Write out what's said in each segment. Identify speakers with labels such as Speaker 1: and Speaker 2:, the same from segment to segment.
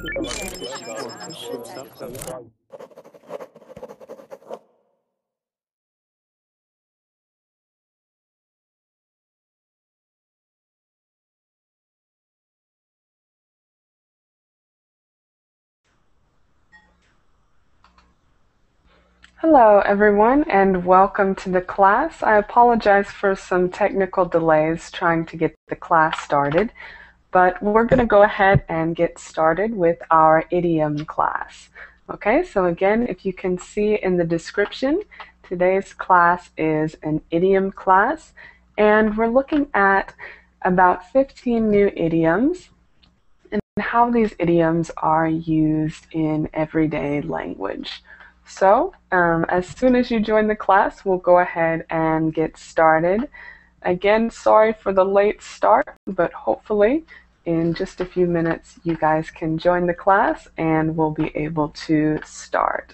Speaker 1: Hello everyone and welcome to the class. I apologize for some technical delays trying to get the class started, but we're going to go ahead and get started with our idiom class. Okay, so again, if you can see in the description, today's class is an idiom class, and we're looking at about 15 new idioms and how these idioms are used in everyday language. So as soon as you join the class, we'll go ahead and get started. Again, sorry for the late start, but hopefully in just a few minutes you guys can join the class and we'll be able to start.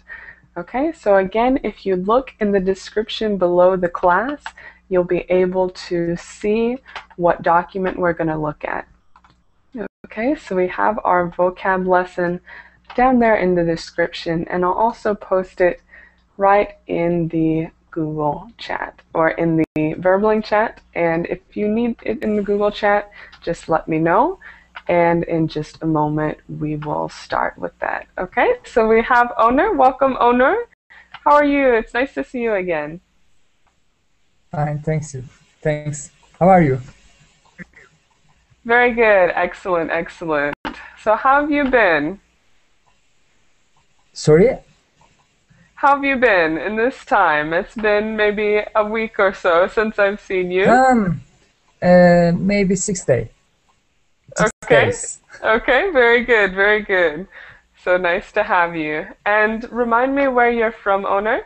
Speaker 1: Okay, so again, if you look in the description below the class, you'll be able to see what document we're going to look at. Okay, so we have our vocab lesson down there in the description, and I'll also post it right in the Google chat or in the Verbling chat. And if you need it in the Google chat, just let me know. And in just a moment, we will start with that. Okay, so we have Owner. Welcome, Owner. How are you? It's nice to see you again.
Speaker 2: Fine, thanks. Thanks. How are you?
Speaker 1: Very good. Excellent, excellent. So how have you been?
Speaker 2: Sorry?
Speaker 1: How have you been in this time? It's been maybe a week or so since I've seen you.
Speaker 2: Maybe 6 days.
Speaker 1: Okay. Okay, very good, very good. So nice to have you. And remind me where you're from, Owner?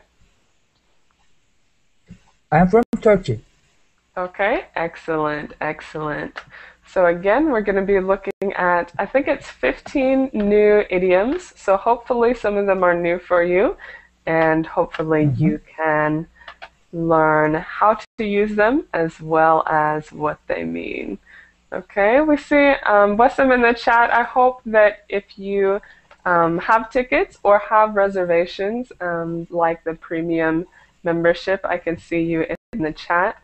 Speaker 2: I'm from Turkey.
Speaker 1: Okay, excellent, excellent. So again, we're going to be looking at, I think it's 15 new idioms. So hopefully some of them are new for you, and hopefully you can learn how to use them as well as what they mean. Okay, we see Wessam in the chat. I hope that if you have tickets or have reservations, like the premium membership, I can see you in the chat.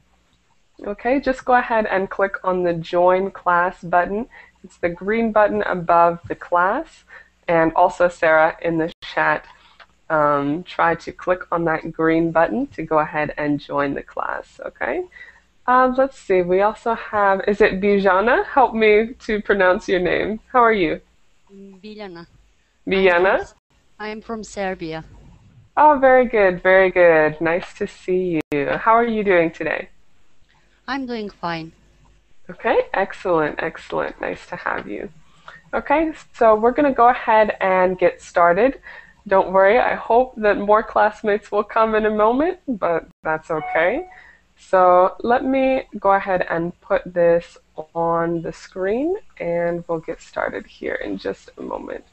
Speaker 1: Okay, just go ahead and click on the Join Class button. It's the green button above the class. And also, Sarah, in the chat, try to click on that green button to go ahead and join the class, okay? Let's see, we also have, is it Bijana? Help me to pronounce your name. How are you?
Speaker 3: Biljana.
Speaker 1: Biljana?
Speaker 3: I'm from Serbia.
Speaker 1: Oh, very good, very good. Nice to see you. How are you doing today?
Speaker 3: I'm doing fine.
Speaker 1: Okay, excellent, excellent. Nice to have you. Okay, so we're going to go ahead and get started. Don't worry, I hope that more classmates will come in a moment, but that's okay. So let me go ahead and put this on the screen and we'll get started here in just a moment.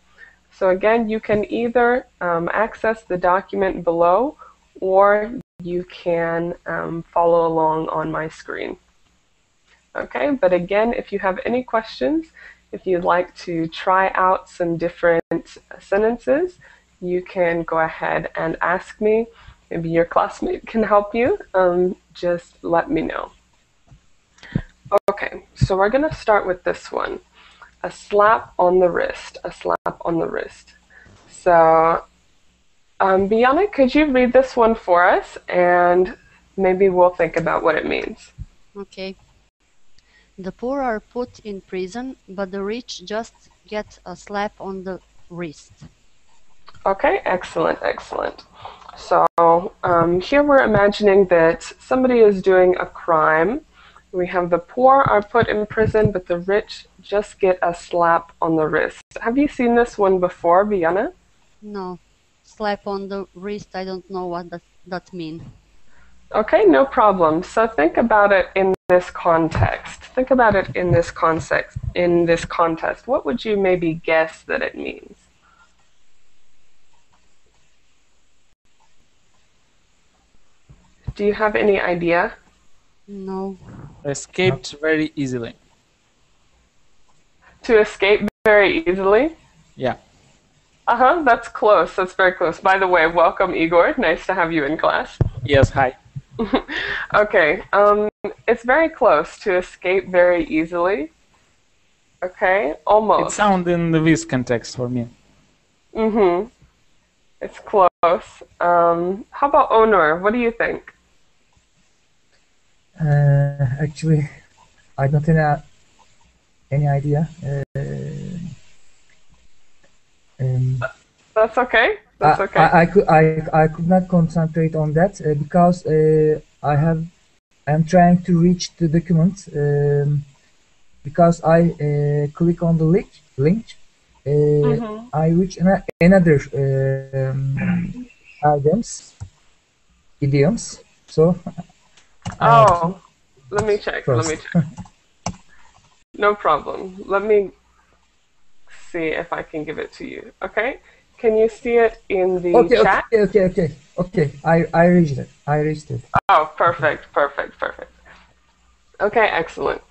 Speaker 1: So again, you can either access the document below or you can follow along on my screen. Okay, but again, if you have any questions, if you'd like to try out some different sentences, you can go ahead and ask me. Maybe your classmate can help you. Just let me know. Okay, so we're going to start with this one. A slap on the wrist. A slap on the wrist. So, Biana, could you read this one for us, and maybe we'll think about what it means.
Speaker 3: Okay. The poor are put in prison, but the rich just get a slap on the wrist.
Speaker 1: Okay, excellent, excellent. So here we're imagining that somebody is doing a crime. We have the poor are put in prison, but the rich just get a slap on the wrist. Have you seen this one before, Biana?
Speaker 3: No. Slap on the wrist, I don't know what that means.
Speaker 1: Okay, no problem. So think about it in this context. Think about it in this context. What would you maybe guess that it means? Do you have any idea?
Speaker 3: No.
Speaker 4: Escaped very easily.
Speaker 1: To escape very easily?
Speaker 4: Yeah.
Speaker 1: Uh-huh, that's close. That's very close. By the way, welcome, Igor. Nice to have you in class.
Speaker 4: Yes. Hi.
Speaker 1: Okay, it's very close to escape very easily. Okay,
Speaker 4: It
Speaker 1: almost.
Speaker 4: sounds in this context for me.
Speaker 1: Mm-hmm. It's close. How about Onur? What do you think?
Speaker 2: Actually, I don't have any idea. Um,
Speaker 1: That's okay. That's
Speaker 2: I,
Speaker 1: okay.
Speaker 2: I could not concentrate on that because I'm trying to reach the document because I click on the link
Speaker 1: Mm-hmm.
Speaker 2: I reach another items idioms, so I have to
Speaker 1: Oh, let me check. Let me
Speaker 2: first.
Speaker 1: check. No problem. Let me see if I can give it to you. Okay? Can you see it in the
Speaker 2: Okay,
Speaker 1: chat?
Speaker 2: okay. I reached it. I reached it.
Speaker 1: Oh, perfect, perfect, perfect. Okay, excellent.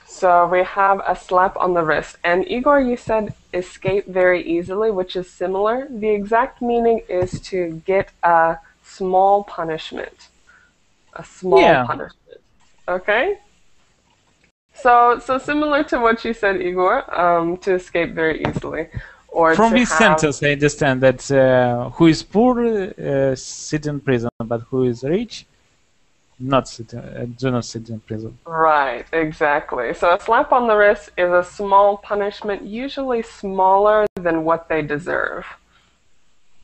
Speaker 1: So we have a slap on the wrist. And Igor, you said escape very easily, which is similar. The exact meaning is to get a small punishment. A small
Speaker 4: Yeah.
Speaker 1: punishment. Okay? So similar to what you said, Igor, to escape very easily. Or
Speaker 4: From
Speaker 1: to
Speaker 4: this
Speaker 1: have
Speaker 4: sentence, I understand that who is poor sit in prison, but who is rich do not sit in prison.
Speaker 1: right, exactly. So a slap on the wrist is a small punishment, usually smaller than what they deserve.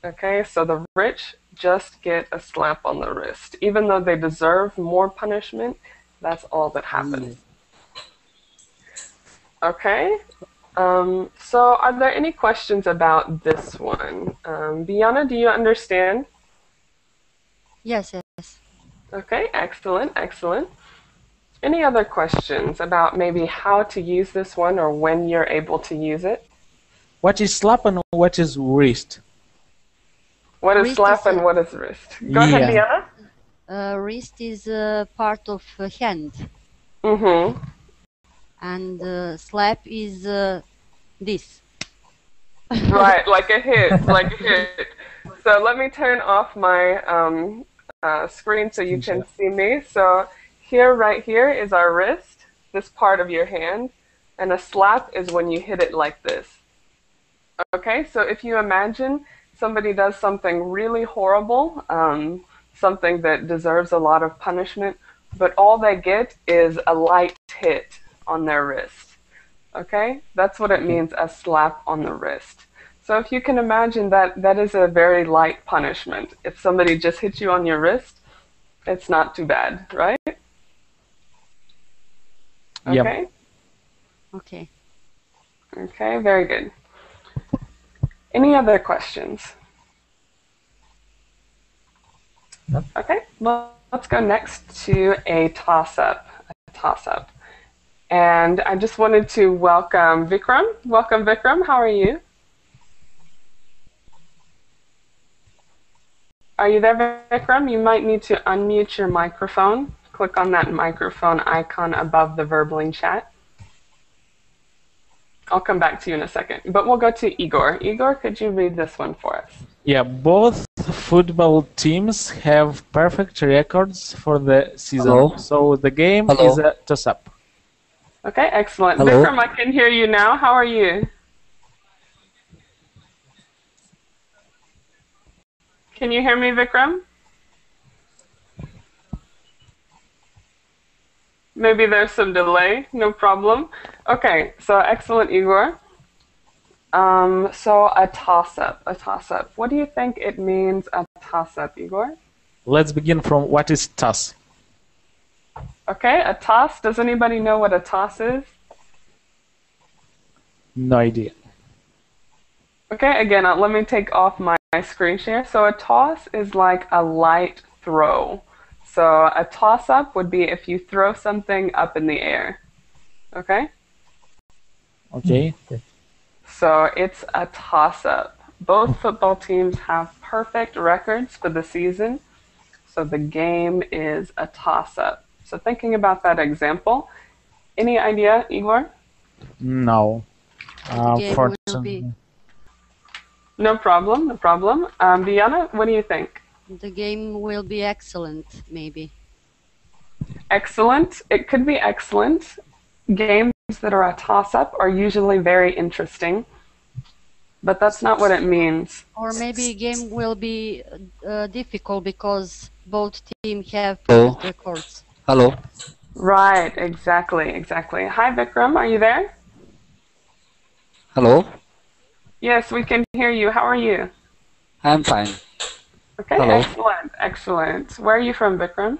Speaker 1: Okay, so the rich just get a slap on the wrist. Even though they deserve more punishment, that's all that happens. Okay, so are there any questions about this one? Biana, do you understand?
Speaker 3: Yes, yes.
Speaker 1: Okay, excellent, excellent. Any other questions about maybe how to use this one or when you're able to use it?
Speaker 4: What is slap and what is wrist?
Speaker 1: What is
Speaker 3: Wrist
Speaker 1: slap
Speaker 3: is
Speaker 1: and what is wrist? Go ahead,
Speaker 4: Yeah.
Speaker 1: Biana.
Speaker 3: wrist is part of hand,
Speaker 1: Mm-hmm.
Speaker 3: and slap is this.
Speaker 1: Right, like a hit, like a hit. So let me turn off my screen so you
Speaker 4: Screen
Speaker 1: can
Speaker 4: share.
Speaker 1: see me. So here, right here is our wrist, this part of your hand, and a slap is when you hit it like this. Okay, so if you imagine somebody does something really horrible, something that deserves a lot of punishment, but all they get is a light hit on their wrist. Okay, that's what it means, a slap on the wrist. So if you can imagine that, that is a very light punishment. If somebody just hits you on your wrist, it's not too bad, right?
Speaker 4: Yeah.
Speaker 1: Okay,
Speaker 3: Okay.
Speaker 1: okay, very good. Any other questions?
Speaker 2: No.
Speaker 1: Okay, well, let's go next to a toss-up. A toss-up. And I just wanted to welcome Vikram. Welcome, Vikram. How are you? Are you there, Vikram? You might need to unmute your microphone. Click on that microphone icon above the Verbling chat. I'll come back to you in a second. But we'll go to Igor. Igor, could you read this one for us?
Speaker 4: Yeah. Both football teams have perfect records for the season,
Speaker 5: Hello?
Speaker 4: so the game
Speaker 5: Hello?
Speaker 4: is a toss-up.
Speaker 1: Okay, excellent.
Speaker 5: Hello?
Speaker 1: Vikram, I can hear you now. How are you? Can you hear me, Vikram? Maybe there's some delay. No problem. Okay, so excellent, Igor. So a toss-up, a toss-up. What do you think it means, a toss-up, Igor?
Speaker 4: Let's begin from what is toss.
Speaker 1: Okay, a toss. Does anybody know what a toss is?
Speaker 4: No idea.
Speaker 1: Okay, again, let me take off my screen share. So a toss is like a light throw. So a toss-up would be if you throw something up in the air. Okay?
Speaker 4: Okay.
Speaker 2: Okay.
Speaker 1: So it's a toss-up. Both football teams have perfect records for the season. So the game is a toss-up. So thinking about that example, any idea, Igor?
Speaker 4: No.
Speaker 3: The game will be
Speaker 4: Unfortunately.
Speaker 1: No problem, no problem. Diana, what do you think?
Speaker 3: The game will be excellent, maybe.
Speaker 1: Excellent. It could be excellent. Games that are a toss-up are usually very interesting, but that's not what it means.
Speaker 3: Or maybe game will be difficult because both teams have
Speaker 5: Hello.
Speaker 3: perfect records.
Speaker 5: Hello.
Speaker 1: Right, exactly, exactly. Hi, Vikram, are you there?
Speaker 5: Hello.
Speaker 1: Yes, we can hear you. How are you?
Speaker 5: I'm fine.
Speaker 1: Okay,
Speaker 5: Hello.
Speaker 1: excellent, excellent. Where are you from, Vikram?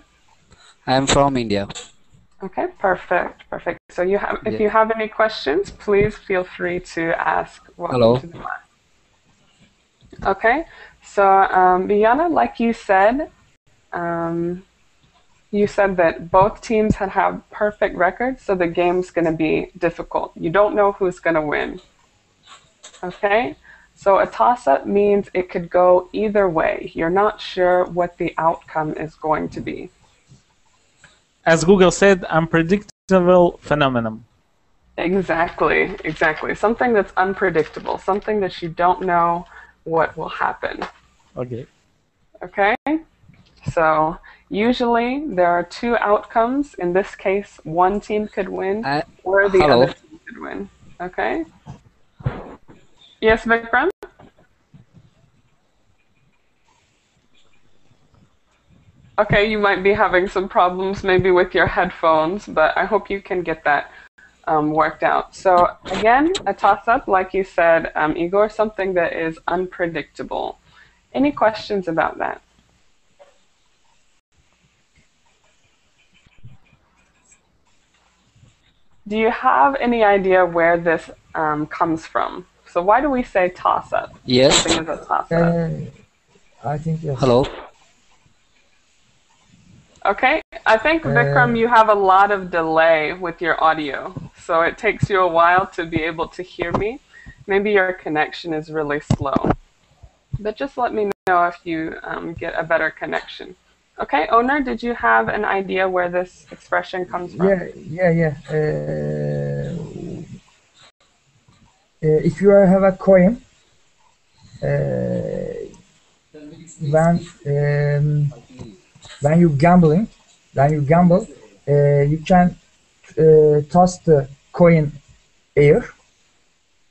Speaker 5: I'm from India.
Speaker 1: Okay, perfect, perfect. So you have, if
Speaker 5: Yeah.
Speaker 1: you have any questions, please feel free to ask. Welcome
Speaker 5: Hello.
Speaker 1: to the class. Okay, so Biana, like you said that both teams have perfect records, so the game's going to be difficult. You don't know who's going to win. Okay, so a toss-up means it could go either way. You're not sure what the outcome is going to be.
Speaker 4: As Google said, unpredictable phenomenon.
Speaker 1: Exactly, exactly. Something that's unpredictable, something that you don't know what will happen.
Speaker 4: Okay.
Speaker 1: Okay? So usually there are two outcomes. In this case, one team could win or the
Speaker 5: Hello.
Speaker 1: other team could win. Okay? Yes, Vikram? Okay, you might be having some problems maybe with your headphones, but I hope you can get that worked out. So again, a toss-up, like you said, Igor, something that is unpredictable. Any questions about that? Do you have any idea where this comes from? So why do we say toss-up?
Speaker 5: Yes.
Speaker 1: Something is a toss-up.
Speaker 2: I think yes.
Speaker 5: Hello.
Speaker 1: Okay, I think Vikram, you have a lot of delay with your audio, so it takes you a while to be able to hear me. Maybe your connection is really slow, but just let me know if you get a better connection. Okay, owner, did you have an idea where this expression comes from?
Speaker 2: Yeah. If you have a coin, when you gamble, you can toss the coin air,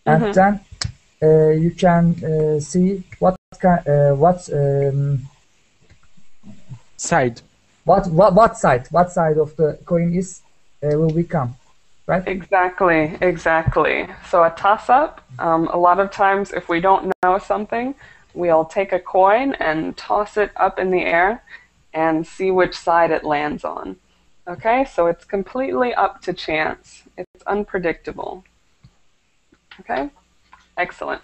Speaker 2: and then you can see what
Speaker 4: Side.
Speaker 2: what side of the coin is will become, right?
Speaker 1: Exactly, exactly. So a toss-up, a lot of times if we don't know something, we'll take a coin and toss it up in the air and see which side it lands on. Okay, so it's completely up to chance. It's unpredictable. Okay, excellent.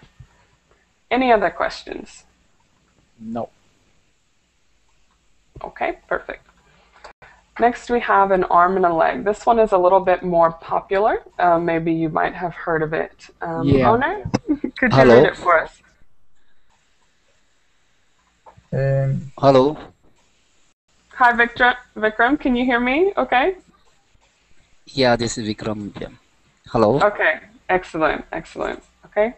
Speaker 1: Any other questions?
Speaker 4: No.
Speaker 1: Okay, perfect. Next we have an arm and a leg. This one is a little bit more popular. Maybe you might have heard of it.
Speaker 4: Yeah.
Speaker 1: Owner, could you
Speaker 5: Hello.
Speaker 1: read it for us?
Speaker 5: Hello.
Speaker 1: Hi, Vikram, can you hear me? Okay.
Speaker 5: Yeah, this is Vikram. Yeah. Hello.
Speaker 1: Okay, excellent, excellent. Okay.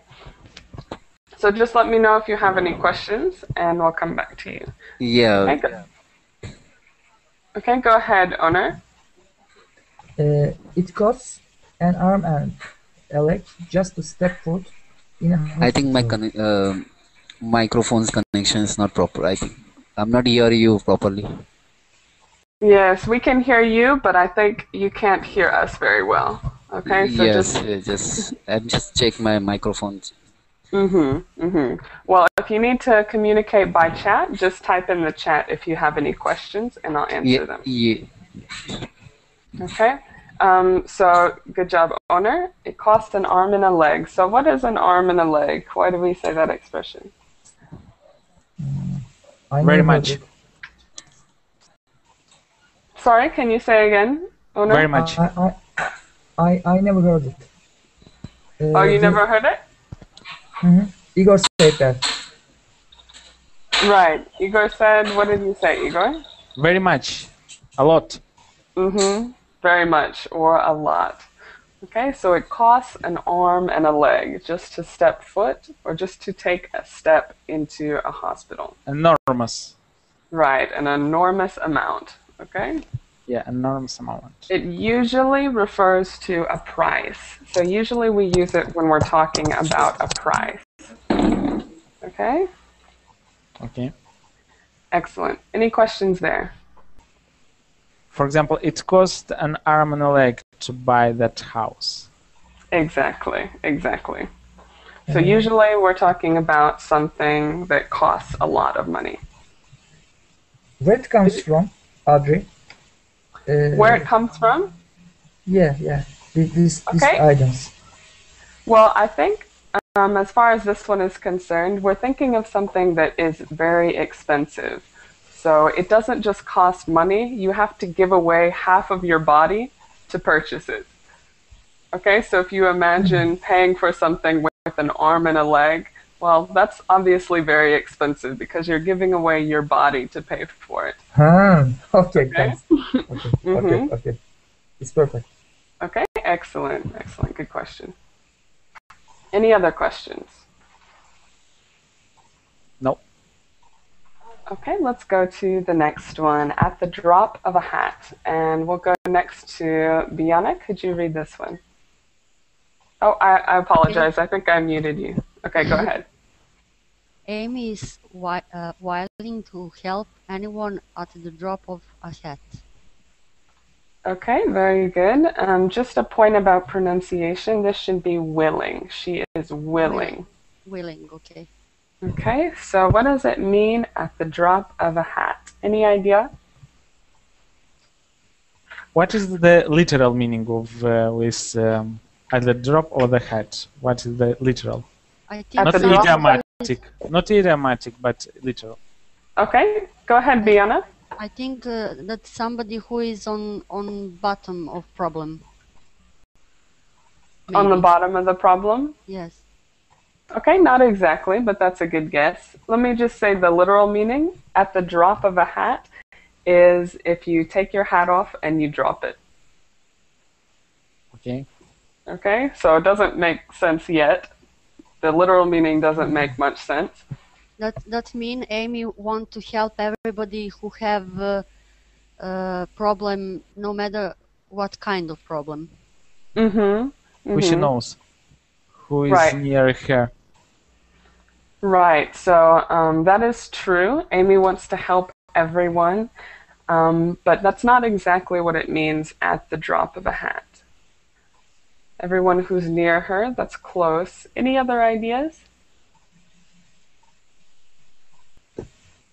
Speaker 1: So just let me know if you have any questions, and we'll come back to you.
Speaker 5: Yeah.
Speaker 1: Okay, go ahead, owner.
Speaker 2: It costs an arm and a leg just to step foot in a hospital.
Speaker 5: I think my microphone's connection is not proper. I think I'm not hearing you properly.
Speaker 1: Yes, we can hear you, but I think you can't hear us very well. Okay, so
Speaker 5: Yes. I'm just check my microphone.
Speaker 1: Well, if you need to communicate by chat, just type in the chat if you have any questions, and I'll answer them.
Speaker 5: Yeah.
Speaker 1: Okay. So good job, owner. It costs an arm and a leg. So what is an arm and a leg? Why do we say that expression?
Speaker 4: Very much.
Speaker 1: Sorry, can you say again, owner?
Speaker 4: Very much.
Speaker 2: I never heard it.
Speaker 1: Oh, you never heard it?
Speaker 2: Igor said that.
Speaker 1: Right. Igor said, what did you say, Igor?
Speaker 4: Very much. A lot.
Speaker 1: Very much or a lot. Okay, so it costs an arm and a leg just to step foot or just to take a step into a hospital.
Speaker 4: Enormous.
Speaker 1: Right, an enormous amount. Okay?
Speaker 4: Yeah, enormous amount.
Speaker 1: It usually refers to a price. So usually we use it when we're talking about a price. Okay?
Speaker 4: Okay.
Speaker 1: Excellent. Any questions there?
Speaker 4: For example, it cost an arm and a leg to buy that house.
Speaker 1: Exactly, exactly. So usually we're talking about something that costs a lot of money.
Speaker 2: Where it comes from, Audrey?
Speaker 1: Where it comes from?
Speaker 2: Yeah. These
Speaker 1: Okay.
Speaker 2: items.
Speaker 1: Well, I think as far as this one is concerned, we're thinking of something that is very expensive. So it doesn't just cost money, you have to give away half of your body to purchase it. Okay, so if you imagine paying for something with an arm and a leg, well, that's obviously very expensive because you're giving away your body to pay for it.
Speaker 2: Okay,
Speaker 1: Okay?
Speaker 2: thanks. Okay. It's perfect.
Speaker 1: Okay, excellent, excellent, good question. Any other questions?
Speaker 4: No.
Speaker 1: Okay, let's go to the next one, at the drop of a hat. And we'll go next to Biana. Could you read this one? Oh, I apologize. I think I muted you. Okay, go ahead.
Speaker 3: Amy is willing to help anyone at the drop of a hat.
Speaker 1: Okay, very good. Just a point about pronunciation. This should be willing. She is willing.
Speaker 3: Willing, okay.
Speaker 1: Okay, so what does it mean at the drop of a hat? Any idea?
Speaker 4: What is the literal meaning of this at the drop of the hat? What is the literal?
Speaker 3: I think
Speaker 4: Not idiomatic. Not idiomatic, but literal.
Speaker 1: Okay, go ahead, Biana.
Speaker 3: I think that's somebody who is on bottom of problem.
Speaker 1: On the
Speaker 3: Maybe.
Speaker 1: bottom of the problem?
Speaker 3: Yes.
Speaker 1: Okay, not exactly, but that's a good guess. Let me just say the literal meaning at the drop of a hat is if you take your hat off and you drop it.
Speaker 4: Okay.
Speaker 1: Okay, so it doesn't make sense yet. The literal meaning doesn't make much sense.
Speaker 3: That mean Amy want to help everybody who have problem, no matter what kind of problem.
Speaker 4: Who she knows. Who is
Speaker 1: Right.
Speaker 4: near her.
Speaker 1: Right, so that is true. Amy wants to help everyone, but that's not exactly what it means at the drop of a hat. Everyone who's near her, that's close. Any other ideas?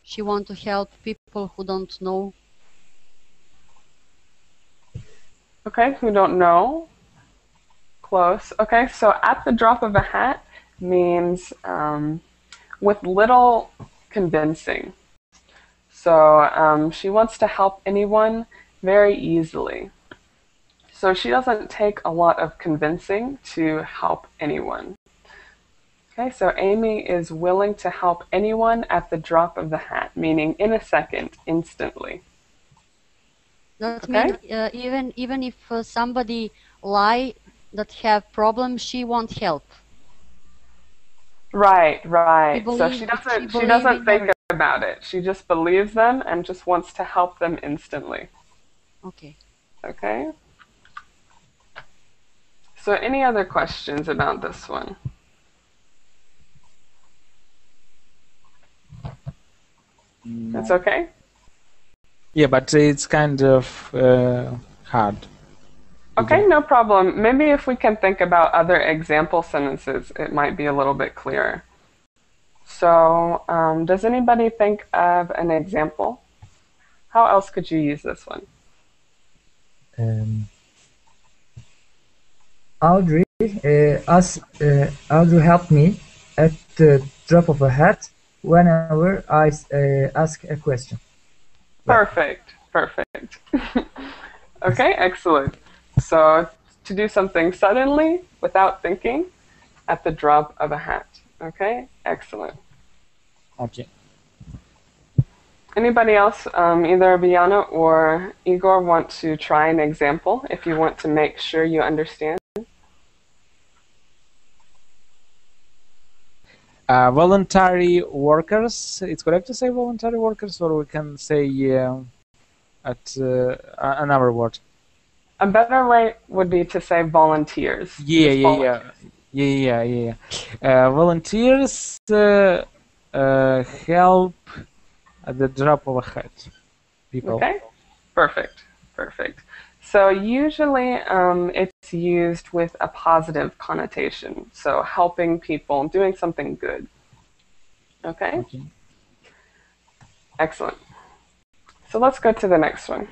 Speaker 3: She want to help people who don't know.
Speaker 1: Okay, who don't know? Close. Okay, so at the drop of a hat means with little convincing. So she wants to help anyone very easily. So she doesn't take a lot of convincing to help anyone. Okay, so Amy is willing to help anyone at the drop of the hat, meaning in a second, instantly.
Speaker 3: That
Speaker 1: Okay.
Speaker 3: means even if somebody lie that have problem, she won't help.
Speaker 1: Right. So she
Speaker 3: believe
Speaker 1: doesn't
Speaker 3: in
Speaker 1: think
Speaker 3: her.
Speaker 1: about it. She just believes them and just wants to help them instantly.
Speaker 3: Okay.
Speaker 1: Okay. So any other questions about this one?
Speaker 4: No.
Speaker 1: It's okay?
Speaker 4: Yeah, but it's kind of hard.
Speaker 1: Okay, no problem. Maybe if we can think about other example sentences, it might be a little bit clearer. So, does anybody think of an example? How else could you use this one?
Speaker 2: Audrey Audrey helped me at the drop of a hat whenever I ask a question.
Speaker 1: Perfect. Okay, excellent. So, to do something suddenly, without thinking, at the drop of a hat. Okay, excellent.
Speaker 4: Okay.
Speaker 1: Anybody else, either Biana or Igor, want to try an example if you want to make sure you understand?
Speaker 4: Voluntary workers. It's correct to say voluntary workers, or we can say another word.
Speaker 1: A better way would be to say volunteers.
Speaker 4: Yeah,
Speaker 1: Just
Speaker 4: yeah,
Speaker 1: volunteers.
Speaker 4: yeah. Volunteers help at the drop of a hat. People.
Speaker 1: Okay, perfect. So usually it's used with a positive connotation. So helping people, doing something good. Okay? Excellent. So let's go to the next one.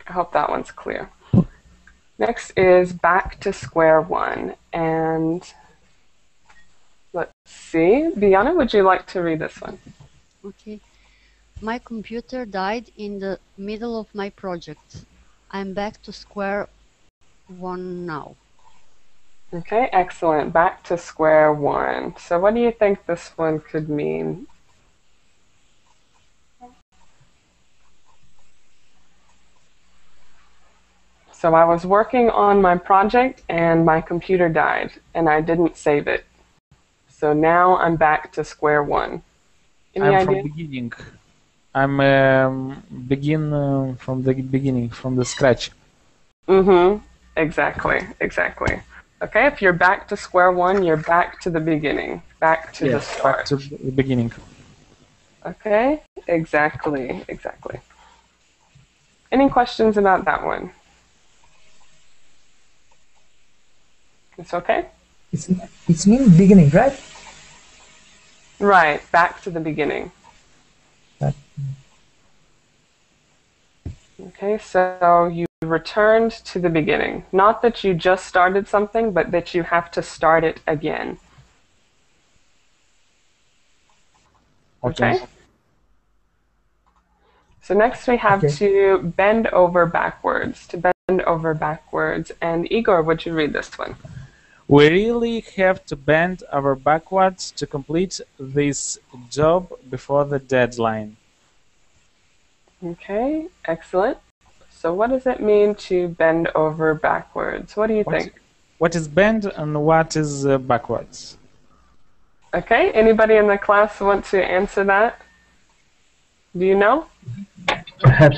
Speaker 1: I hope that one's clear. Next is back to square one. And let's see. Biana, would you like to read this one?
Speaker 3: Okay. My computer died in the middle of my project. I'm back to square one now.
Speaker 1: Okay, excellent. Back to square one. So what do you think this one could mean? So I was working on my project and my computer died and I didn't save it. So now I'm back to square one. Any
Speaker 4: I'm
Speaker 1: idea?
Speaker 4: from beginning. I'm begin from the beginning, from the scratch.
Speaker 1: Exactly. Okay, if you're back to square one, you're back to the beginning, back to the start.
Speaker 4: Back to the beginning.
Speaker 1: Okay, exactly. Any questions about that one? It's okay?
Speaker 2: It's mean beginning, right?
Speaker 1: Right, back to the beginning. Okay, so you returned to the beginning. Not that you just started something, but that you have to start it again. Okay? So next we have to bend over backwards. To bend over backwards. And Igor, would you read this one?
Speaker 4: We really have to bend over backwards to complete this job before the deadline.
Speaker 1: Okay, excellent. So what does it mean to bend over backwards? What do you think?
Speaker 4: What is bend and what is backwards?
Speaker 1: Okay, anybody in the class want to answer that? Do you know?
Speaker 6: Perhaps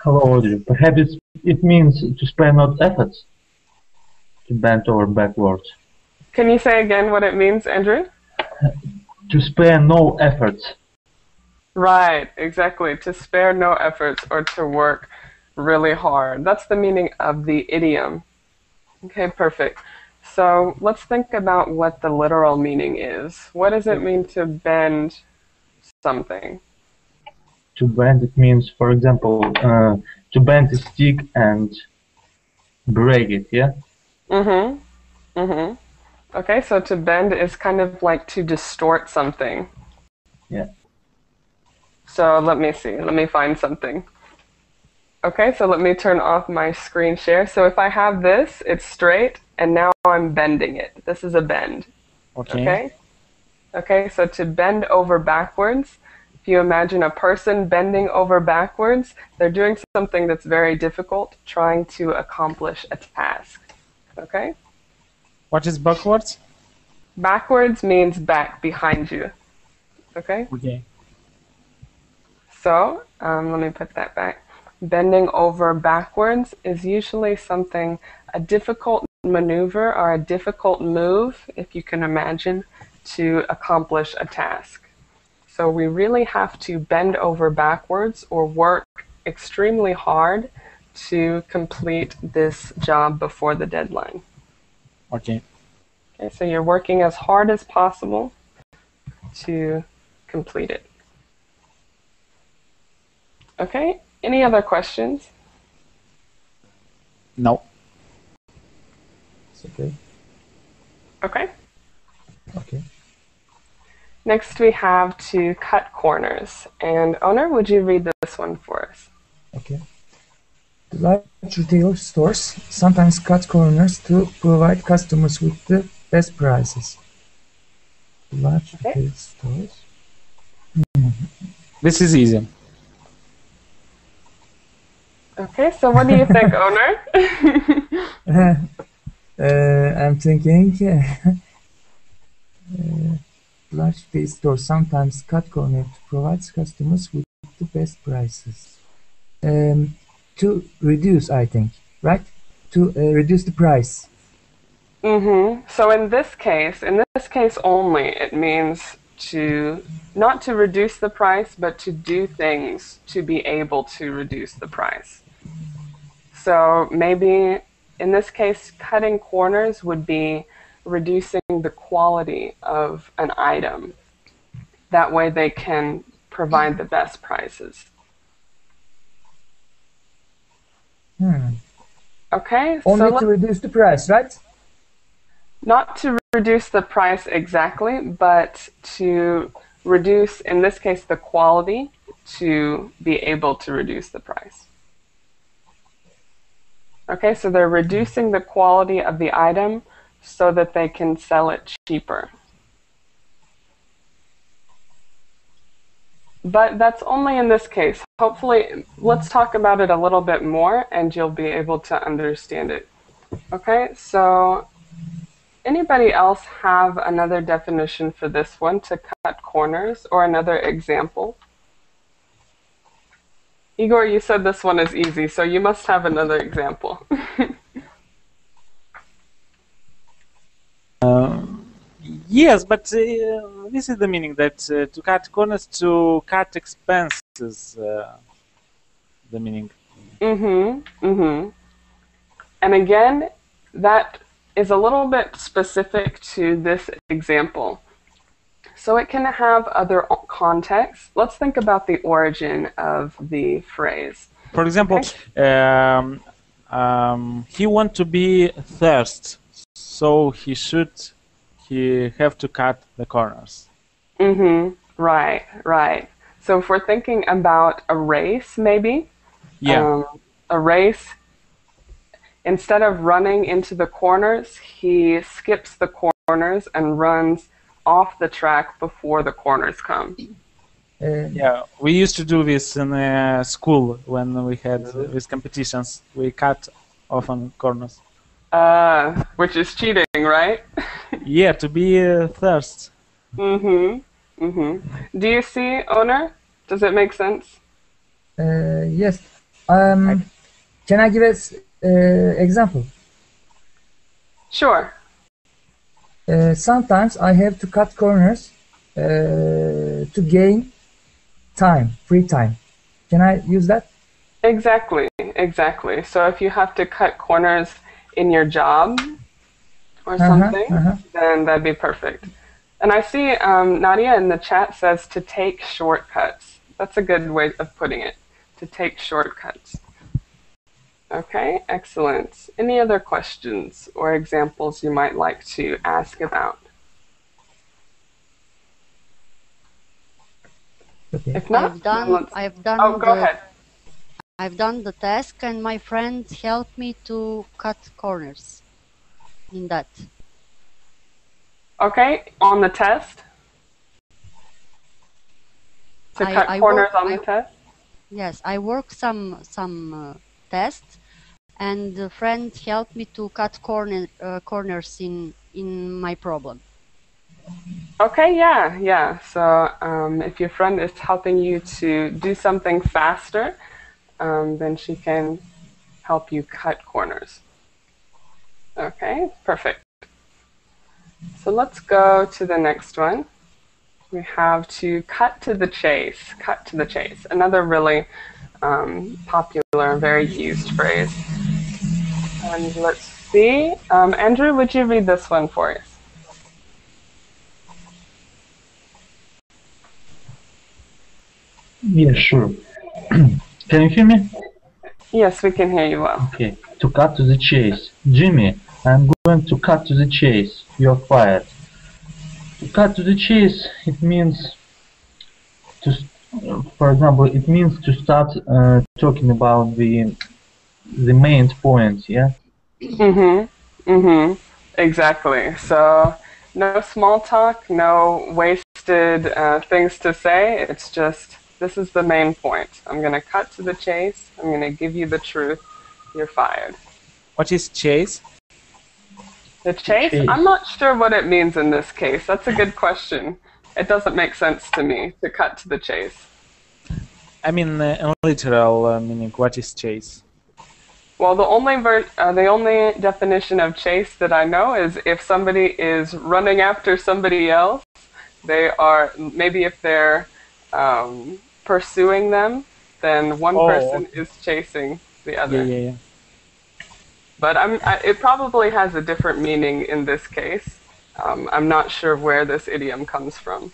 Speaker 6: hello Audrey. Perhaps it means to spare not efforts. To bend over backwards.
Speaker 1: Can you say again what it means, Andrew?
Speaker 6: To spare no efforts.
Speaker 1: Right, exactly. To spare no efforts or to work really hard. That's the meaning of the idiom. Okay, perfect. So let's think about what the literal meaning is. What does it mean to bend something?
Speaker 6: To bend, it means, for example, to bend a stick and break it, yeah?
Speaker 1: Okay, so to bend is kind of like to distort something.
Speaker 6: Yeah.
Speaker 1: So let me see. Let me find something. Okay, so let me turn off my screen share. So if I have this, it's straight, and now I'm bending it. This is a bend. Okay? Okay, so to bend over backwards, if you imagine a person bending over backwards, they're doing something that's very difficult, trying to accomplish a task. Okay?
Speaker 4: What is backwards?
Speaker 1: Backwards means back, behind you. Okay?
Speaker 4: Okay.
Speaker 1: So, let me put that back. Bending over backwards is usually something, a difficult maneuver or a difficult move, if you can imagine, to accomplish a task. So we really have to bend over backwards or work extremely hard to complete this job before the deadline.
Speaker 4: Okay.
Speaker 1: Okay, so you're working as hard as possible to complete it. Okay, any other questions?
Speaker 4: No.
Speaker 2: It's okay.
Speaker 1: Okay.
Speaker 2: Okay.
Speaker 1: Next we have to cut corners. And Owner, would you read this one for us?
Speaker 2: Okay. Large retail stores sometimes cut corners to provide customers with the best prices. Large retail stores.
Speaker 4: This is easy.
Speaker 1: Okay, so what do you think, Owner?
Speaker 2: I'm thinking large retail stores sometimes cut corners to provide customers with the best prices. To reduce, I think, right? To reduce the price.
Speaker 1: So in this case only, it means to not to reduce the price, but to do things to be able to reduce the price. So maybe in this case, cutting corners would be reducing the quality of an item. That way they can provide the best prices. Okay,
Speaker 2: Only
Speaker 1: so
Speaker 2: to reduce the price, right?
Speaker 1: not to reduce the price exactly, but to reduce, in this case, the quality to be able to reduce the price. Okay, so they're reducing the quality of the item so that they can sell it cheaper. But that's only in this case. Hopefully, let's talk about it a little bit more and you'll be able to understand it. Okay, so anybody else have another definition for this one, to cut corners, or another example? Igor, you said this one is easy, so you must have another example.
Speaker 4: Yes, but this is the meaning that to cut corners, to cut expenses. The meaning.
Speaker 1: And again, that is a little bit specific to this example. So it can have other contexts. Let's think about the origin of the phrase.
Speaker 4: For example,
Speaker 1: Okay.
Speaker 4: he want to be thirst, so he have to cut the corners.
Speaker 1: Right, right. So if we're thinking about a race, maybe, a race, instead of running into the corners, he skips the corners and runs off the track before the corners come.
Speaker 4: Yeah, we used to do this in school when we had these competitions. We cut often corners.
Speaker 1: Which is cheating, right?
Speaker 4: Yeah, to be thirst.
Speaker 1: Do you see, owner? Does it make sense?
Speaker 2: Yes. Can I give us example?
Speaker 1: Sure.
Speaker 2: Sometimes I have to cut corners to gain time, free time. Can I use that?
Speaker 1: Exactly, exactly. So if you have to cut corners in your job or something, then that'd be perfect. And I see Nadia in the chat says to take shortcuts. That's a good way of putting it, to take shortcuts. Okay, excellent. Any other questions or examples you might like to ask about?
Speaker 2: Okay.
Speaker 1: If not, go ahead.
Speaker 3: I've done the task and my friend helped me to cut corners in that.
Speaker 1: Okay, on the test? To cut corners on the test?
Speaker 3: Yes, I work some tests, and a friend helped me to cut corners in my problem.
Speaker 1: Okay, yeah. So if your friend is helping you to do something faster, then she can help you cut corners. Okay, perfect. So let's go to the next one. We have to cut to the chase. Cut to the chase. Another really popular, very used phrase. And let's see. Andrew, would you read this one for us?
Speaker 6: Yeah, sure. Can you hear me?
Speaker 1: Yes, we can hear you well.
Speaker 6: Okay. To cut to the chase. Jimmy, I'm going to cut to the chase. You're fired. To cut to the chase, it means to, for example, it means to start talking about the main point, yeah?
Speaker 1: Exactly. So no small talk, no wasted things to say. It's just, this is the main point. I'm going to cut to the chase. I'm going to give you the truth. You're fired.
Speaker 4: What is chase?
Speaker 1: The chase? I'm not sure what it means in this case. That's a good question. It doesn't make sense to me to cut to the chase.
Speaker 4: I mean, in literal meaning, what is chase?
Speaker 1: Well, the only definition of chase that I know is if somebody is running after somebody else, they are, maybe if they're pursuing them, then one person
Speaker 4: Okay.
Speaker 1: is chasing the
Speaker 4: Yeah,
Speaker 1: other.
Speaker 4: yeah, yeah.
Speaker 1: But it probably has a different meaning in this case. I'm not sure where this idiom comes from.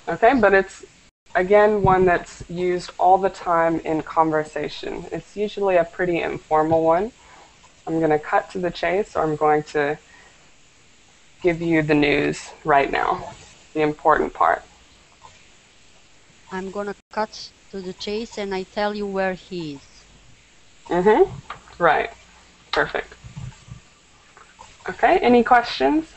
Speaker 1: Okay, but it's, again, one that's used all the time in conversation. It's usually a pretty informal one. I'm going to cut to the chase, or I'm going to give you the news right now, the important part.
Speaker 3: I'm gonna cut to the chase and I tell you where he is.
Speaker 1: Mm-hmm. Right. Perfect. Okay, any questions?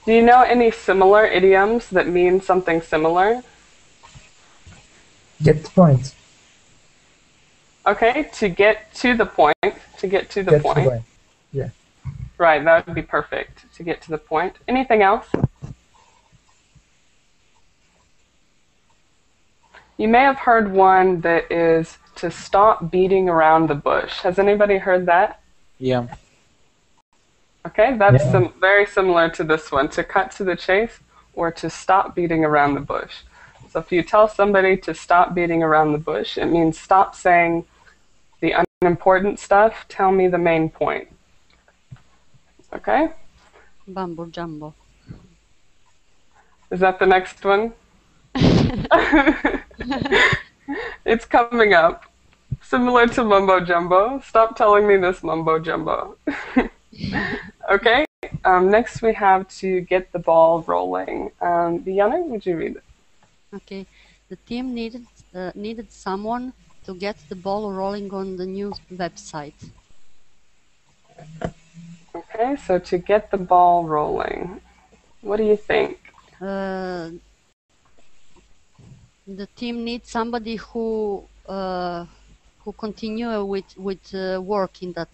Speaker 1: Do you know any similar idioms that mean something similar?
Speaker 2: Get the point.
Speaker 1: Okay, to get to the point. To get to the
Speaker 2: Get
Speaker 1: point.
Speaker 2: the point. Yeah.
Speaker 1: Right, that would be perfect, to get to the point. Anything else? You may have heard one that is to stop beating around the bush. Has anybody heard that?
Speaker 4: Yeah.
Speaker 1: Okay, that's
Speaker 2: Yeah.
Speaker 1: very similar to this one, to cut to the chase or to stop beating around the bush. So if you tell somebody to stop beating around the bush, it means stop saying the unimportant stuff, tell me the main point. Okay?
Speaker 3: Bumbo jumbo.
Speaker 1: Is that the next one? It's coming up. Similar to mumbo jumbo. Stop telling me this mumbo jumbo. Okay. Next we have to get the ball rolling. Diana, would you read it?
Speaker 3: Okay. The team needed someone to get the ball rolling on the new website.
Speaker 1: Okay, so to get the ball rolling, what do you think?
Speaker 3: The team needs somebody who continue with work in that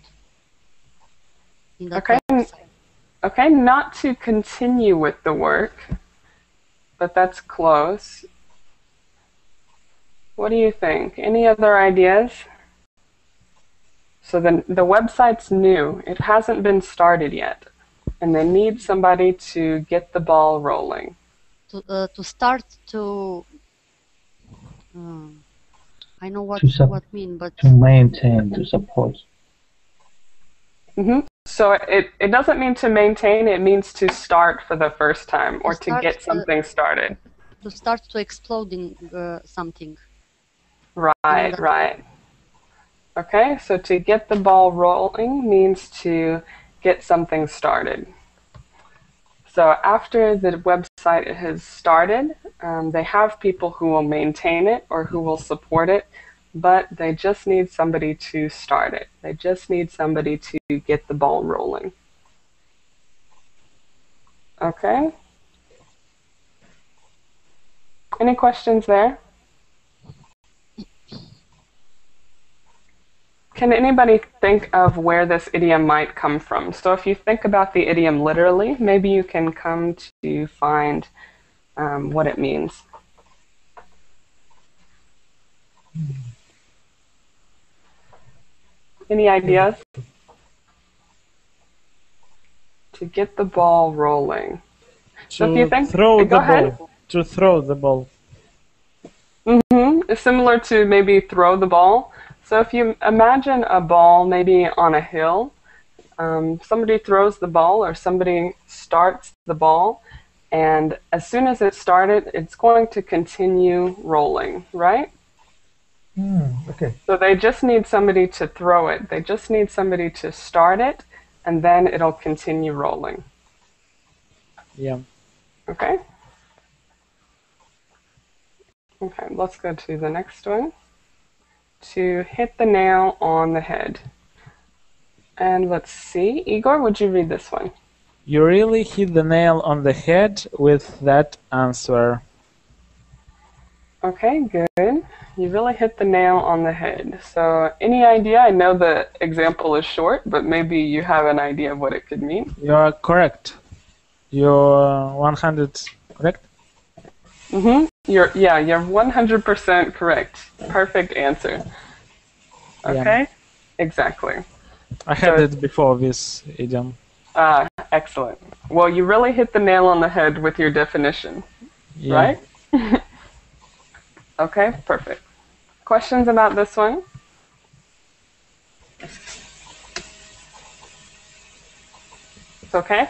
Speaker 1: Okay.
Speaker 3: website.
Speaker 1: Okay, not to continue with the work, but that's close. What do you think? Any other ideas? So the website's new. It hasn't been started yet, and they need somebody to get the ball rolling.
Speaker 3: To start to I know what mean, but
Speaker 6: to maintain, to support.
Speaker 1: Mm-hmm. So it doesn't mean to maintain, it means to start for the first time, or to get something started.
Speaker 3: To start to exploding something.
Speaker 1: Right, right. Okay, so to get the ball rolling means to get something started. So after the website has started, they have people who will maintain it or who will support it, but they just need somebody to start it. They just need somebody to get the ball rolling. Okay? Any questions there? Can anybody think of where this idiom might come from? So if you think about the idiom literally, maybe you can come to find what it means. Any ideas? To get the ball rolling. So if you think,
Speaker 4: throw
Speaker 1: go
Speaker 4: the
Speaker 1: ahead.
Speaker 4: ball. To throw the ball.
Speaker 1: Mm-hmm. It's similar to maybe throw the ball. So if you imagine a ball maybe on a hill, somebody throws the ball or somebody starts the ball, and as soon as it started, it's going to continue rolling, right?
Speaker 2: Okay.
Speaker 1: So they just need somebody to throw it. They just need somebody to start it, and then it'll continue rolling.
Speaker 4: Yeah.
Speaker 1: Okay? Okay, let's go to the next one. To hit the nail on the head. And let's see. Igor, would you read this one?
Speaker 4: You really hit the nail on the head with that answer.
Speaker 1: Okay, good. You really hit the nail on the head. So any idea? I know the example is short, but maybe you have an idea of what it could mean.
Speaker 4: You are correct. You're 100 correct?
Speaker 1: Mm-hmm. You're 100% correct. Perfect answer. Okay?
Speaker 4: Yeah.
Speaker 1: Exactly.
Speaker 4: I had it before this idiom.
Speaker 1: Excellent. Well, you really hit the nail on the head with your definition,
Speaker 4: Yeah.
Speaker 1: right? Okay, perfect. Questions about this one? It's okay?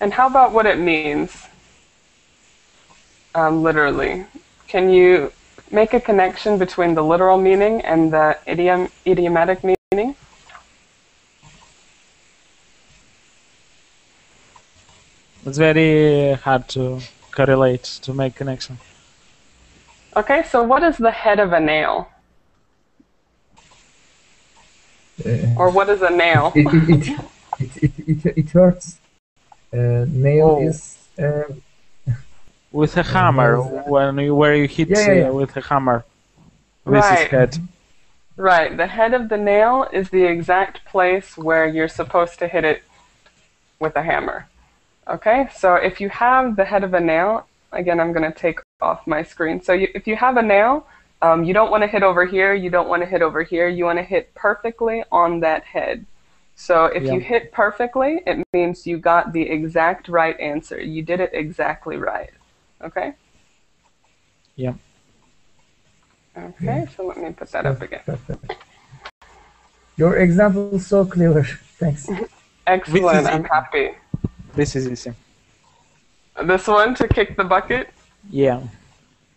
Speaker 1: And how about what it means? Literally. Can you make a connection between the literal meaning and the idiomatic meaning?
Speaker 4: It's very hard to correlate, to make connection.
Speaker 1: Okay, so what is the head of a nail? Or what is a nail?
Speaker 2: It hurts. Nail is
Speaker 4: with a hammer, where you hit with a hammer. This is head.
Speaker 1: Right, the head of the nail is the exact place where you're supposed to hit it with a hammer. Okay, so if you have the head of a nail, again, I'm going to take off my screen. So if you have a nail, you don't want to hit over here, you don't want to hit over here, you want to hit perfectly on that head. So if you hit perfectly, it means you got the exact right answer. You did it exactly right. Okay?
Speaker 4: Yeah.
Speaker 1: Okay, so let me put that up again.
Speaker 2: perfect. Your example is so clever. Thanks.
Speaker 1: Excellent, I'm happy.
Speaker 4: This is easy.
Speaker 1: This one, to kick the bucket?
Speaker 4: Yeah.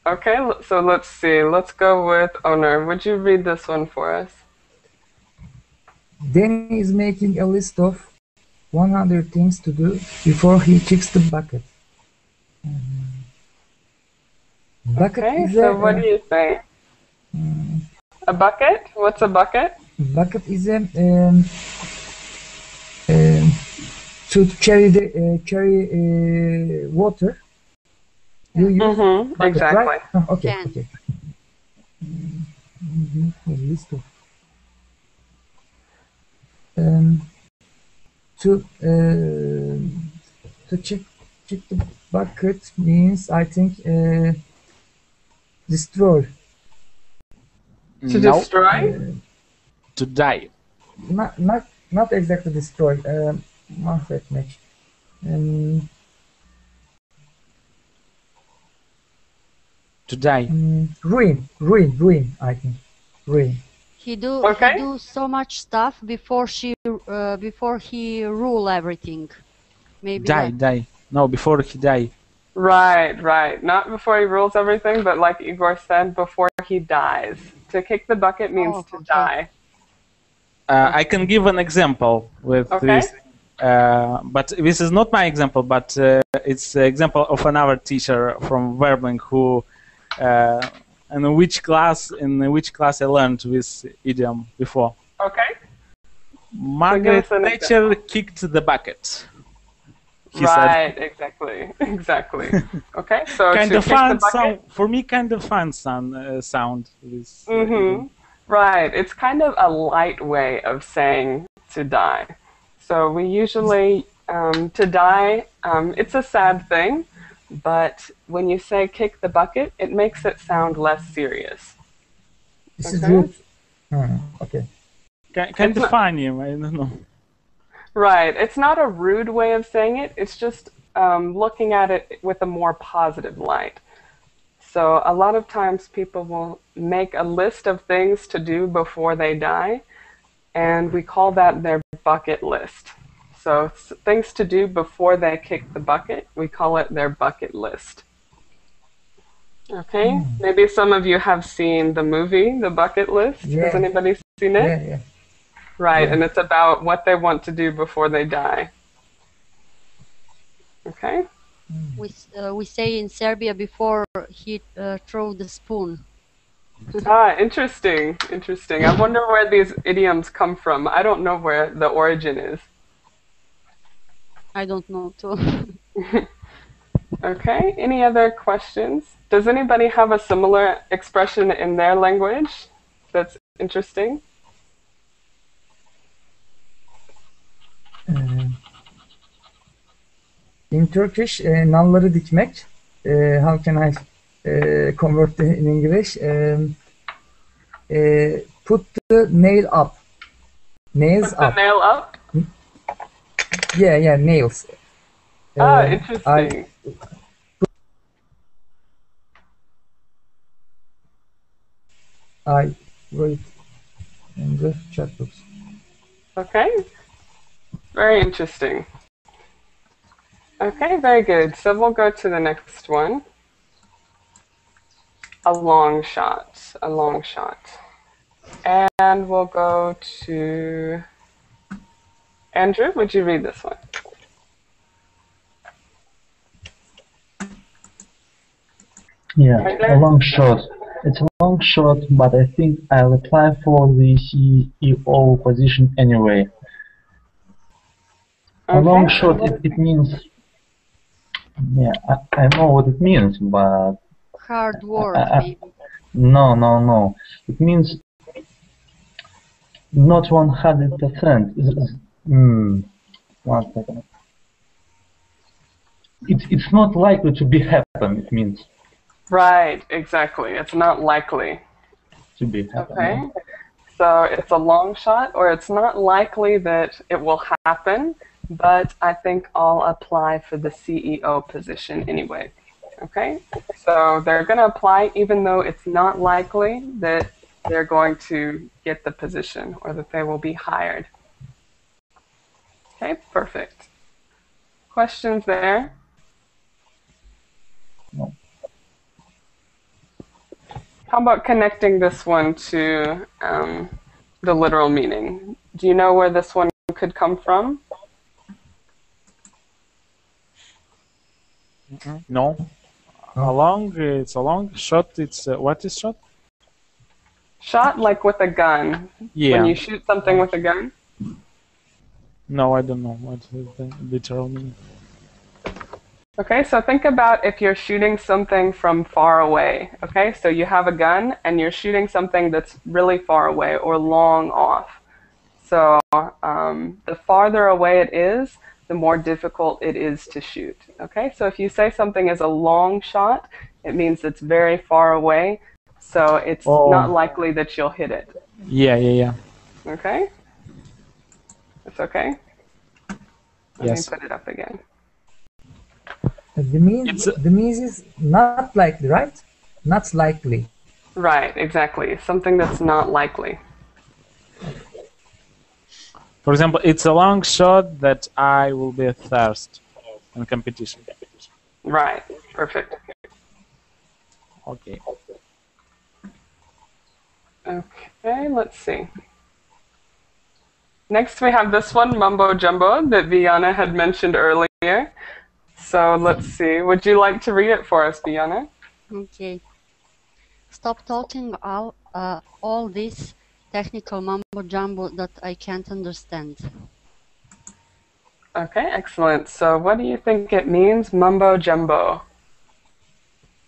Speaker 1: Okay, so let's see. Let's go with Owner. Would you read this one for us?
Speaker 2: Danny is making a list of 100 things to do before he kicks the bucket. Bucket
Speaker 1: okay, so what do you think? A bucket? What's a bucket?
Speaker 2: Bucket is a to carry the water. You use bucket,
Speaker 1: exactly.
Speaker 2: Right? Oh, okay.
Speaker 3: Can.
Speaker 2: Okay. List of to check the bucket means, I think, destroy.
Speaker 1: To destroy?
Speaker 4: To die.
Speaker 2: Not exactly destroy. Mahvetmek.
Speaker 4: To die.
Speaker 2: Ruin. I think. Ruin.
Speaker 3: He do so much stuff before he rule everything. Maybe
Speaker 4: Die. No, before he die.
Speaker 1: Right. Not before he rules everything, but like Igor said, before he dies. To kick the bucket means to die.
Speaker 4: I can give an example with this. But this is not my example, but it's the example of another teacher from Verbling who in which class I learned this idiom before.
Speaker 1: Okay.
Speaker 4: Margaret Thatcher kicked the bucket.
Speaker 1: Right, exactly. Okay, so
Speaker 4: kind
Speaker 1: to
Speaker 4: of
Speaker 1: kick
Speaker 4: fun
Speaker 1: the bucket,
Speaker 4: sound for me. Kind of fun sound. This.
Speaker 1: Right, it's kind of a light way of saying to die. So we usually to die. It's a sad thing. But when you say kick the bucket, it makes it sound less serious.
Speaker 2: This is rude. Okay.
Speaker 4: Kind of funny, I don't know.
Speaker 1: Right. It's not a rude way of saying it. It's just looking at it with a more positive light. So a lot of times people will make a list of things to do before they die, and we call that their bucket list. So things to do before they kick the bucket, we call it their bucket list. Okay, maybe some of you have seen the movie, The Bucket List.
Speaker 2: Yeah.
Speaker 1: Has anybody seen it?
Speaker 2: Yeah.
Speaker 1: Right, and it's about what they want to do before they die. Okay?
Speaker 3: we say in Serbia before he throw the spoon.
Speaker 1: Interesting. I wonder where these idioms come from. I don't know where the origin is.
Speaker 3: I don't know too.
Speaker 1: Okay, any other questions? Does anybody have a similar expression in their language that's interesting?
Speaker 2: In Turkish, nalları dikmek. How can I convert in English? Put the nail up. Nails
Speaker 1: Put the
Speaker 2: up.
Speaker 1: nail up?
Speaker 2: Yeah, nails.
Speaker 1: Interesting.
Speaker 2: I write in the chat box.
Speaker 1: Okay, very interesting. Okay, very good. So we'll go to the next one. A long shot, a long shot. And we'll go to Andrew. Would you read this one?
Speaker 6: Yeah, a long shot. It's a long shot, but I think I'll apply for the CEO position anyway. A long shot, it means, yeah, I know what it means, but...
Speaker 3: Hard work, maybe.
Speaker 6: No. It means not 100%. One second. It's not likely to be happen, it means.
Speaker 1: Right, exactly. It's not likely
Speaker 6: to be happen.
Speaker 1: Okay, so it's a long shot, or it's not likely that it will happen, but I think I'll apply for the CEO position anyway. Okay, so they're going to apply even though it's not likely that they're going to get the position or that they will be hired. Okay, perfect. Questions there?
Speaker 6: No.
Speaker 1: How about connecting this one to the literal meaning? Do you know where this one could come from?
Speaker 4: No. It's a long shot. It's what is shot?
Speaker 1: Shot like with a gun.
Speaker 4: Yeah.
Speaker 1: When you shoot something with a gun?
Speaker 4: No, I don't know what is the literal meaning.
Speaker 1: Okay, so think about if you're shooting something from far away. Okay, so you have a gun and you're shooting something that's really far away or long off. So the farther away it is, the more difficult it is to shoot. Okay, so if you say something is a long shot, it means it's very far away, so it's not likely that you'll hit it.
Speaker 4: Yeah.
Speaker 1: Okay? It's okay? Let
Speaker 4: Yes.
Speaker 1: me put it up again.
Speaker 2: The means is not likely, right? Not likely.
Speaker 1: Right, exactly. Something that's not likely.
Speaker 4: For example, it's a long shot that I will be first in competition.
Speaker 1: Right, perfect.
Speaker 4: Okay.
Speaker 1: Okay, let's see. Next we have this one, mumbo jumbo, that Viana had mentioned earlier. So let's see. Would you like to read it for us, Viana?
Speaker 3: Okay. Stop talking all this technical mumbo jumbo that I can't understand.
Speaker 1: Okay, excellent. So what do you think it means, mumbo jumbo?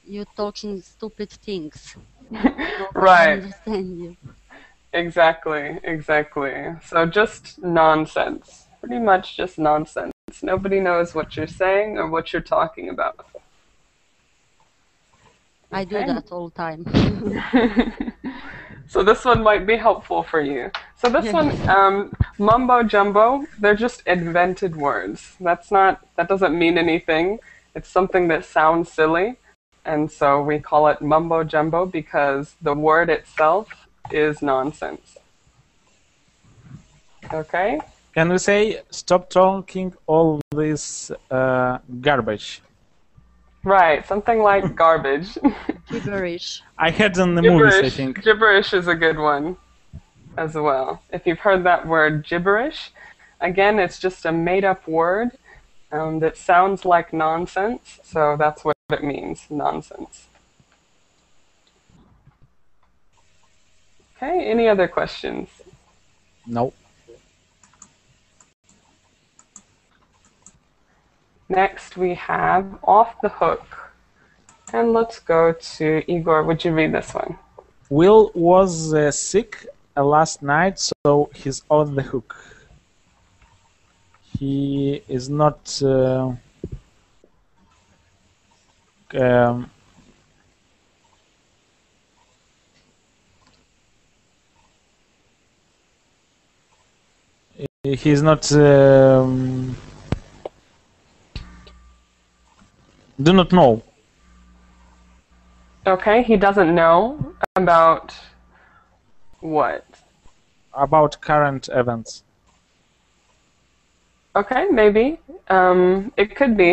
Speaker 3: You talking stupid things.
Speaker 1: Right.
Speaker 3: I understand you.
Speaker 1: Exactly. So just nonsense. Pretty much just nonsense. Nobody knows what you're saying or what you're talking about.
Speaker 3: I do that all the time.
Speaker 1: So this one might be helpful for you. So this one, mumbo jumbo, they're just invented words. That doesn't mean anything. It's something that sounds silly. And so we call it mumbo jumbo because the word itself is nonsense. Okay?
Speaker 4: Can we say stop talking all this garbage?
Speaker 1: Right, something like garbage.
Speaker 3: Gibberish.
Speaker 4: I had in the movies, I think.
Speaker 1: Gibberish is a good one as well. If you've heard that word gibberish, again, it's just a made-up word that sounds like nonsense, so that's what it means, nonsense. Okay, any other questions?
Speaker 4: No.
Speaker 1: next we have off the hook. And let's go to Igor. Would you read this one?
Speaker 4: Will was sick last night, so he's on the hook. He is not he's not do not know.
Speaker 1: Okay, he doesn't know about what?
Speaker 4: About current events.
Speaker 1: Okay, maybe. It could be.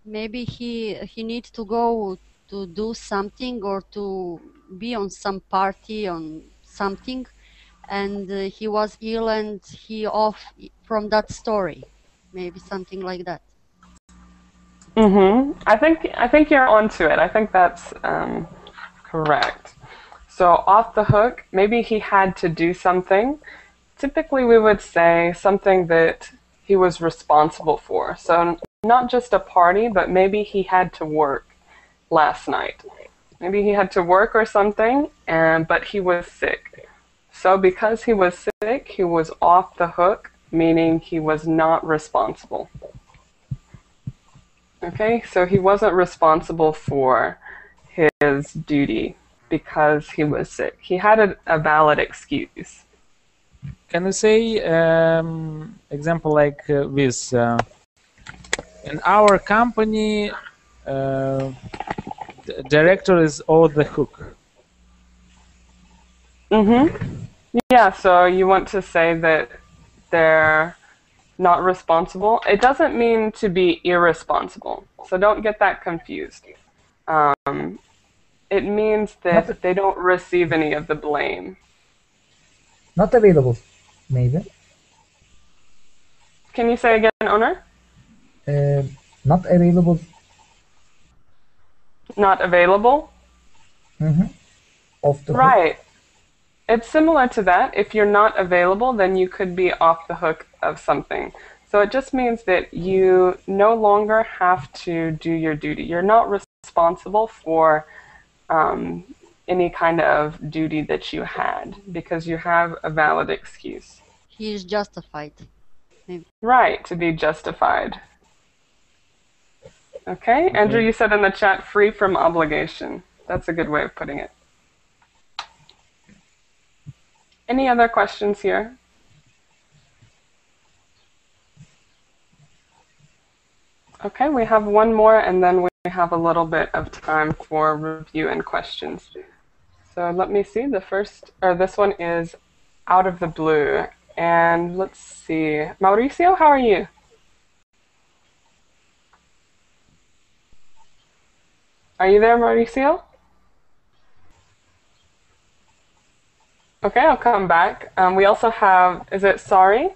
Speaker 3: Maybe he needs to go to do something or to be on some party on something, and he was ill and he off from that story. Maybe something like that.
Speaker 1: I think you're onto it. I think that's correct. So off the hook, maybe he had to do something. Typically we would say something that he was responsible for. So not just a party, but maybe he had to work last night. Maybe he had to work or something, but he was sick. So because he was sick, he was off the hook, meaning he was not responsible. Okay, so he wasn't responsible for his duty because he was sick. He had a valid excuse.
Speaker 4: Can you say example like this? In our company, the director is on the hook.
Speaker 1: Yeah, so you want to say that they're not responsible. It doesn't mean to be irresponsible, so don't get that confused. It means that they don't receive any of the blame.
Speaker 2: Not available, maybe.
Speaker 1: Can you say again, owner?
Speaker 2: Not available.
Speaker 1: Not available?
Speaker 2: Off the hook.
Speaker 1: Right. It's similar to that. If you're not available, then you could be off the hook of something. So it just means that you no longer have to do your duty. You're not responsible for any kind of duty that you had because you have a valid excuse.
Speaker 3: He is justified. Maybe.
Speaker 1: Right, to be justified. Okay, Andrew, you said in the chat, free from obligation. That's a good way of putting it. Any other questions here? Okay, we have one more and then we have a little bit of time for review and questions. So let me see, this one is out of the blue. And let's see, Mauricio, how are you? Are you there, Mauricio? Okay, I'll come back. We also have, is it Sari?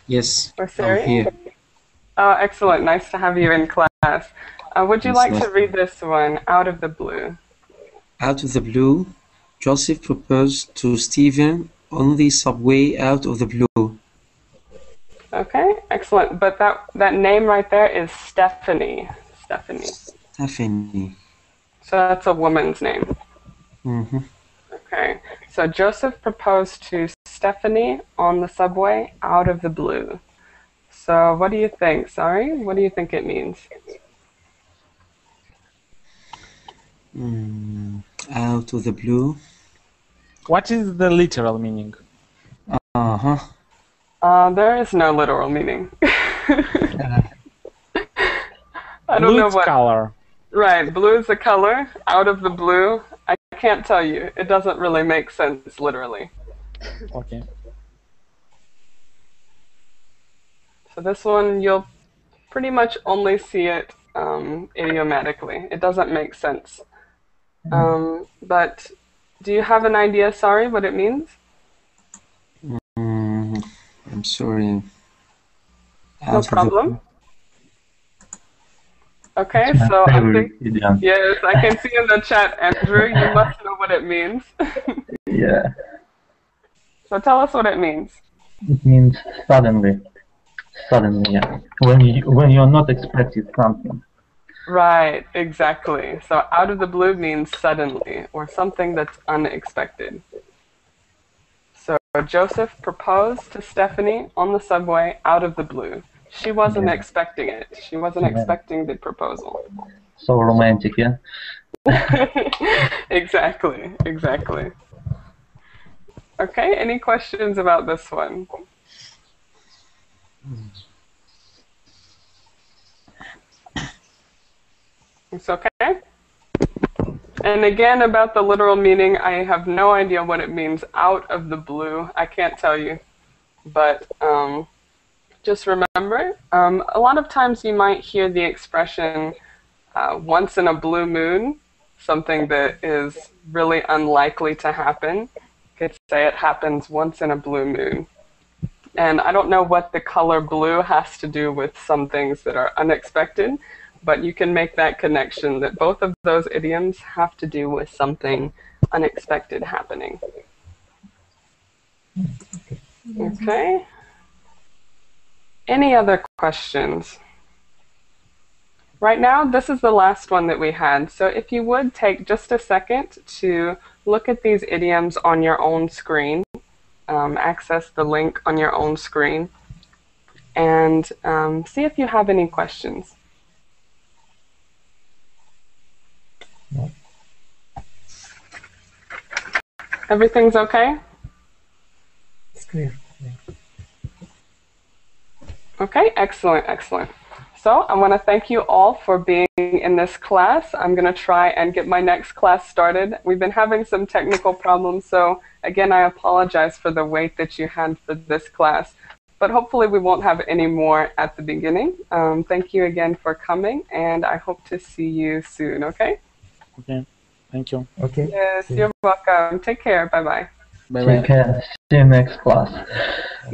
Speaker 7: Yes,
Speaker 1: Or Sari?
Speaker 7: I'm here.
Speaker 1: Oh, excellent. Nice to have you in class. Would you
Speaker 7: It's
Speaker 1: like
Speaker 7: nice
Speaker 1: to read this one, out of the blue?
Speaker 7: Out of the blue, Joseph proposed to Stephen on the subway out of the blue.
Speaker 1: Okay, excellent. But that name right there is Stephanie. Stephanie.
Speaker 7: Stephanie.
Speaker 1: So that's a woman's name. Okay. So Joseph proposed to Stephanie on the subway out of the blue. So what do you think? Sorry, what do you think it means?
Speaker 7: Out of the blue.
Speaker 4: What is the literal meaning?
Speaker 1: There is no literal meaning. I don't
Speaker 4: Blue
Speaker 1: know
Speaker 4: is
Speaker 1: what
Speaker 4: color.
Speaker 1: Right, blue is the color. Out of the blue, I can't tell you. It doesn't really make sense literally.
Speaker 4: Okay.
Speaker 1: So this one, you'll pretty much only see it idiomatically. It doesn't make sense. But do you have an idea, sorry, what it means?
Speaker 7: I'm sorry.
Speaker 1: No problem. Okay,
Speaker 6: It's my
Speaker 1: so I
Speaker 6: favorite
Speaker 1: think,
Speaker 6: idiom.
Speaker 1: yes, I can see in the chat, Andrew, you must know what it means.
Speaker 6: Yeah,
Speaker 1: So tell us what it means.
Speaker 6: it means suddenly. Suddenly, yeah. When you're not expecting something.
Speaker 1: Right, exactly. So out of the blue means suddenly, or something that's unexpected. So Joseph proposed to Stephanie on the subway out of the blue. She wasn't expecting it. She wasn't expecting the proposal.
Speaker 6: So romantic, yeah?
Speaker 1: Exactly, exactly. Okay, any questions about this one? It's okay? And again, about the literal meaning, I have no idea what it means out of the blue. I can't tell you. But just remember, a lot of times you might hear the expression once in a blue moon, something that is really unlikely to happen. You could say it happens once in a blue moon. And I don't know what the color blue has to do with some things that are unexpected, but you can make that connection that both of those idioms have to do with something unexpected happening. Okay. Any other questions? Right now, this is the last one that we had. So if you would take just a second to look at these idioms on your own screen, access the link on your own screen, and see if you have any questions.
Speaker 2: No.
Speaker 1: Everything's okay?
Speaker 2: It's clear.
Speaker 1: Okay, excellent, excellent. So I want to thank you all for being in this class. I'm going to try and get my next class started. We've been having some technical problems, so again, I apologize for the wait that you had for this class. But hopefully we won't have any more at the beginning. Thank you again for coming, and I hope to see you soon, okay?
Speaker 4: Okay, thank you.
Speaker 2: Okay.
Speaker 1: Yes, you're welcome. Take care. Bye-bye.
Speaker 4: Bye-bye.
Speaker 6: Take care. See you next class.